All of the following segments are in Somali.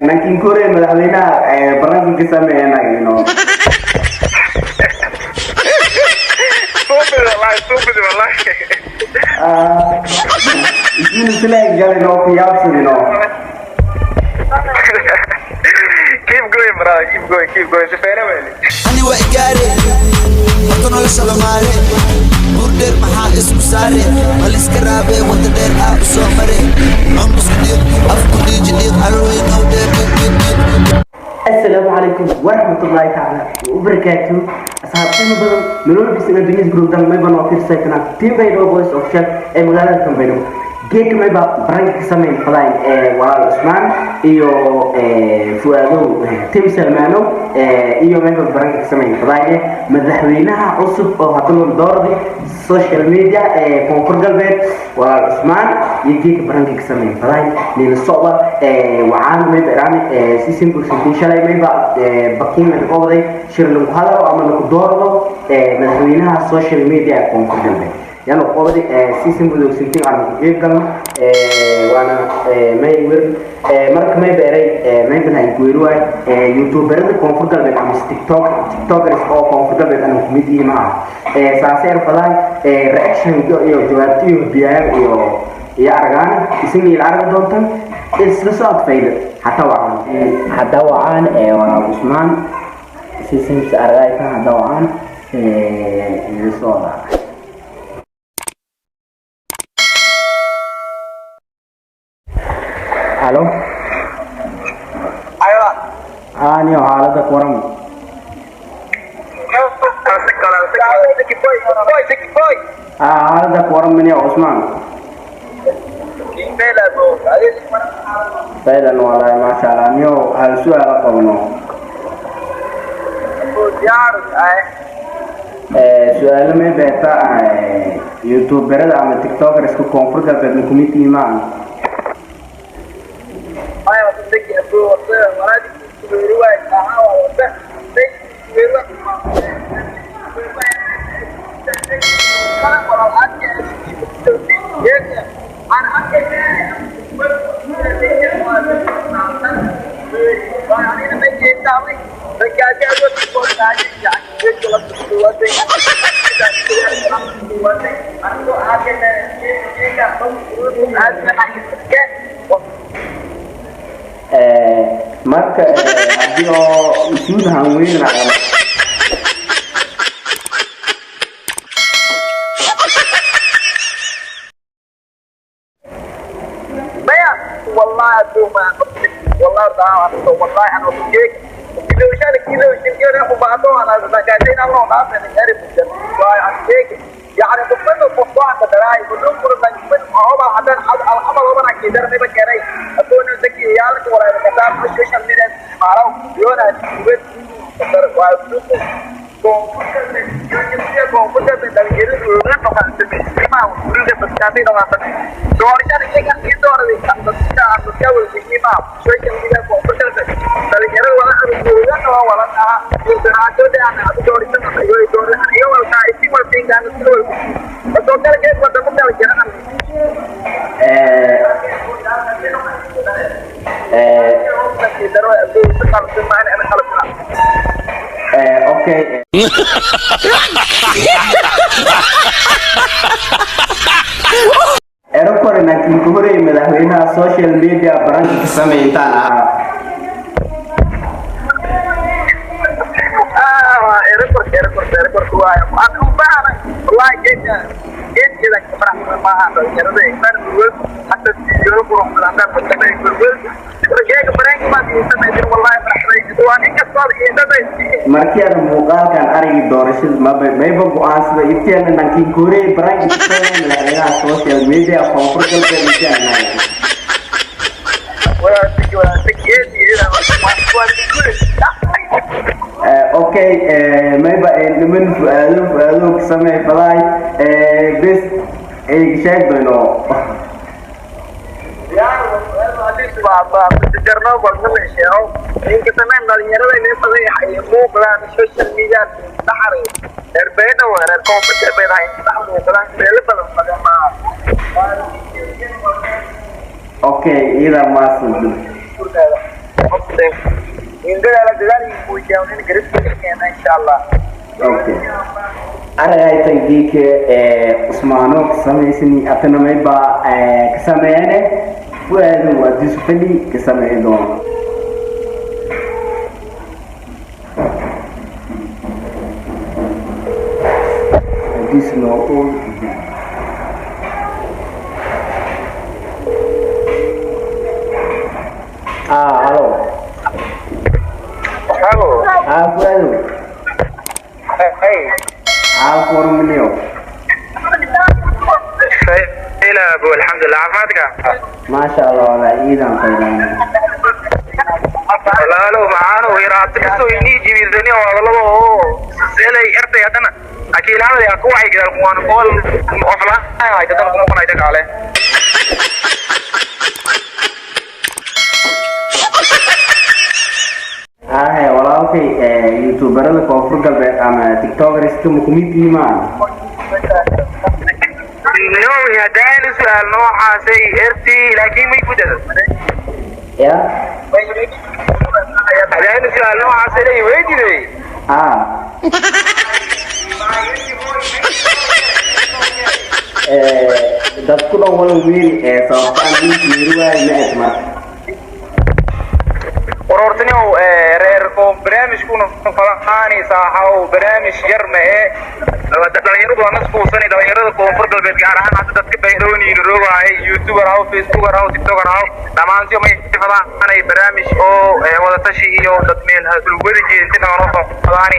لكن كوري مدحوينها برنامج كسامينا stupid والله يجيني تلاقي قال انه في يابسن keep going brother keep going سفينة ويلي أنا وإيجاري أطنو لسلاماري بوردر محا اسم ساري ماليس كرابي وانتدير أبو سومري أمس كدير أفكو دي جديد أروي نودير السلام عليكم ورحمة الله تعالى وبركاته أصحابتنا بدل منور بسنا بنيس جروب دم ما يبغى نوفير سايكنا تيم بيدو بويس أوفيشال مغالطة كم بيدو جيك ما يبغى برانك سامين فلاين ولا عثمان إيو فؤادو تيم سلمانو إيو ما يبغى برانك سامين فلاين مدحوينها عصب أو هتلون دور دي السوشيال ميديا كونفور قلبي ولا عثمان يجيك برانك سامين فلاين لين الصعبة وعان ما يبغى رامي سيسين برسنتين شلي ما يبغى بكين من قبضي شير لهم هذا وعمل دور مدحوينها السوشيال ميديا كونفور قلبي يعني قبضي سيسين برسنتين على جيكم وانا ما يقول مرك ما يبري ما يبنى يقولوا يوتيوبر كونفور قلبي عم تيك توك رسقو كونفور قلبي أنا كوميدي معه ساسير فلاي رياكشن يو جوابتي يو بيان يو يا أرجان يسمي العرب دونتن السلسلة فايدة حتى وعان وانا عثمان سيسين سأرجع كان حتى وعان السلسلة الو ايوه اني حالتك ورم حالتك ورم من يا عثمان فعلا والله ما شاء الله نيو هل سؤال قبنو سؤال ما بيتا يوتيوبر ده عم تيك توك رسكو كونفور ده بنكميتي معنا ايوه تسكي ابو مرادي روايه قهوه وده marka hadii oo isuud hanweyn والله دوما والله دعوة والله أنا بجيك كيلو شارك كيلو شنكير أبو بعضه أنا بقعدين أمره ناس أنا عارف والله أنا بجيك يعني بفضل الفضاء كدراي بدون فرصة من عوضة حتى الأمر وأنا كيدر نبى كراي أكون ذكي يالك ولا كتاب السوشيال ميديا معروف يونا بيت كدر وعبدو كونفورت dari diri dulu kan orang terima udah berkati dengan doanya ini kan itu orang yang kita terima social media konfort dari diri orang dulu kan orang itu ada anak itu dari sana itu ayo orang itu masih kan itu betul kan kita betul betul jangan okay erokore na kinkore madaxweynaha social media branch ka sameeytaan erokor kuwaay aan u baahnay wallahi geedka kabrax ma aha yarada intan wal hatta yoro qurux landa badalay gurgul geedka branch ma diisan wallahi marxay waan in kasoo yeeday markii aan muuqaalkan arigi doorashada mayba go'aansada intaan aan kinkore branch ka sameeyay madaxweynaha social media konfur galbeed intaan okay mayba niman fu'aado samee falay bes ay sheegayno jarno balma sheego in ka sameyn dhalinyarada inay badan yahay muuqdaan social media dhaxari erbeeda wareer koonfurta beedahay muuqdaan meel badan ma okay ila ma soo إن ده على دلالي ويجاونين قريب كنا إن شاء الله. Okay. Aragay tagdiik Usmaano kasameysani atana may ba kasameeyane fuadu wadisu fali kasameeyo this no all hello fuadu Hey. forum leo إلى أبو الحمد لله عافاتك. ما شاء الله والله إيدان طيبان لا لو معانا ويراتك سويني جيبيزني والله سيلي إرتي هذا أكيد هذا يا كوعي كده الموان قول أفلا هاي تدل كم كنا يدك عليه. والله في يوتيوبر اللي كوفر قلب أما تيك توك ريستو مكميت إيمان نو يا داني سؤال نوعا سي إرتي لكن ما يفوت يا داني سؤال نوعا سي لي ويجي لي dadku dhan wala wiil sababtaan wiilwaay ma edma ورورتنيو ريركم برامج كنا فلاني صاحو برامج يرمى dhalinyaradu waa nasfuusani dhalinyarada koonfur galbeed gaar ahaan hadda dadka bayrooni rogaay youtuber aw facebooker aw tiktoker aw dhamaantii may fadaanay barnaamij oo wada tashi iyo dad meel wada jeedinta oo fadaani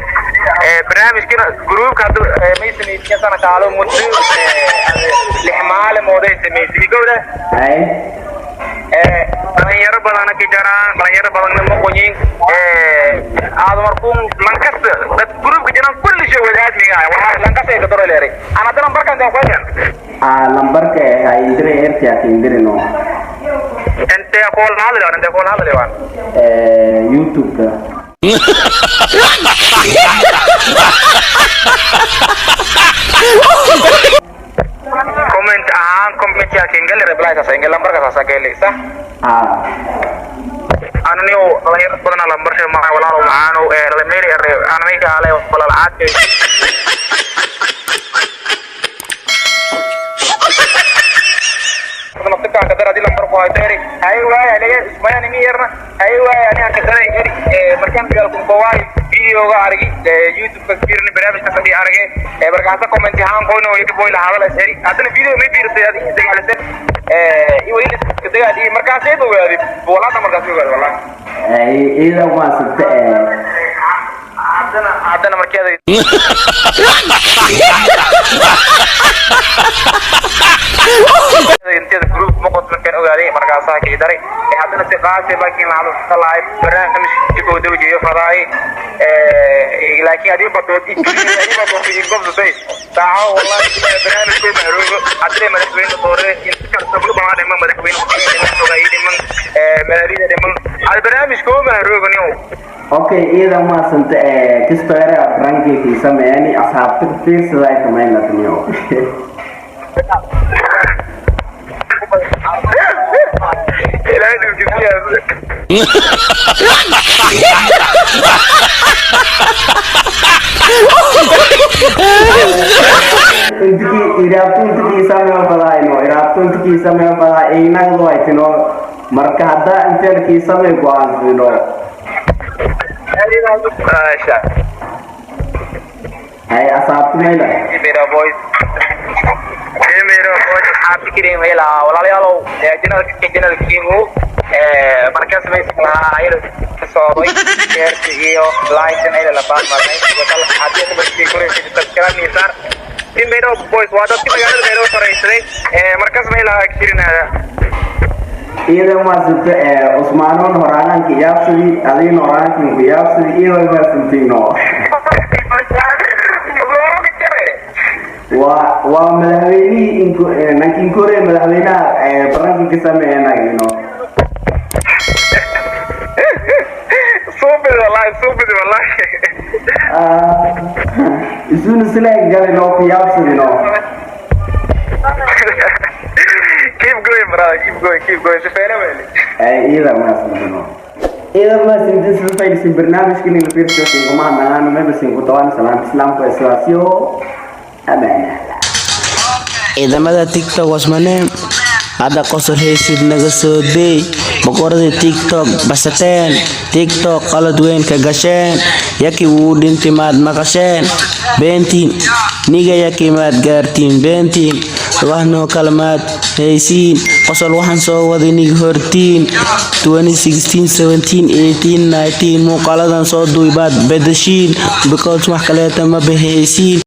barnaamijkana groupka hadda may sameeyeen sana kaalo muddo lixmaal mooday sameeyay gowda dhalinyaro badan ka jaraan dhalinyaro badan ma qoyin aad markuun lankasta dad groupka jiraan kulli shay wadaadmiga waxa lankasta ay dadoro leeyahay ana daran barkan aan qoyan lambarka ay dire ertiya kindirino ente qool hadle waan youtube ka comment ya kingal reply ka sa lambar ka sa kay lisa أنا نيو الله يرضى على مرشة معي ولا رو معانو رميري أنا ميكا عليه ولا العاد نطبق كذا هذه لمبر قايتري أيوة يعني اسمه نمي يرنا أيوة يعني كذا يجري مركان قالكم قواي فيديو عارجي يوتيوب كثير برامج كثير عارجي بركان كومنتي هام كونه يكتبوا لي هذا الشيء هذا الفيديو ما بيرسل هذه زي على سر يقول كذا هذه مركان سيد وهذه ولا مركان سيد والله إذا ما صدق عندنا مركز انت الجروب مقط مكان اوغادي marka saaki daray hadana si qaasi laakiin la talaay barnaamij jiko dawjiyo faraay laakiin hadii badood ikriyo gobsatay saaco wallahi barnaamij ko mahruugo hadii madaxweyne doore in ka sablo baan ma madaxweyne ogaayay man madaxweyne man al barnaamij ko mahruugo niyo okay ida ma santa kistoore rangi ki sameeyani asxaabta fiirsaday kamayna taniyo irabtunti samee badaa inagdo aytino marka hadda inteen ki samee go'aansino ay asaabtinayla मेरा बहुत हाथी की रेम है ला वाला ले आलो जनरल किंगो मरकज में इसका आयर सोई शेयर कियो लाइक नहीं ला बात मारना है कल हाथी से बच्चे को सब्सक्राइब नहीं सर ये मेरा बॉयज वादत की मगर मेरा सर इसलिए मरकज में ला किरना ida masute Usmanon horangan ki yapsudi adin horangan ki yapsudi ida masutino wa madaxweyni nankin kore madaxweynaha baranki ka sameeyana ino super wallahi isunu sila galino ki yapsudino keep going brother keep going so fair well ida masutino إذا ما سنتين سلفا يسين برنامج كني نفيرسيو سينكما نغانا ما بسينكو طوان سلام إسلام كويسواسيو أمانة ciidamada TikTok wasmane hadda qosol heesid naga soo day boqorada TikTok basateen TikTok qalad weyn ka gasheen yaki wuu dhintay maad maqasheen beentiin niga yaki maad gaartiin beentiin waxno kalmaad heesiin qosol waxaan soo waday nig hortiin 2016 17 18 19 muuqaaladan soo duubaad bedeshiin because wax kaleeta ma bahaysiin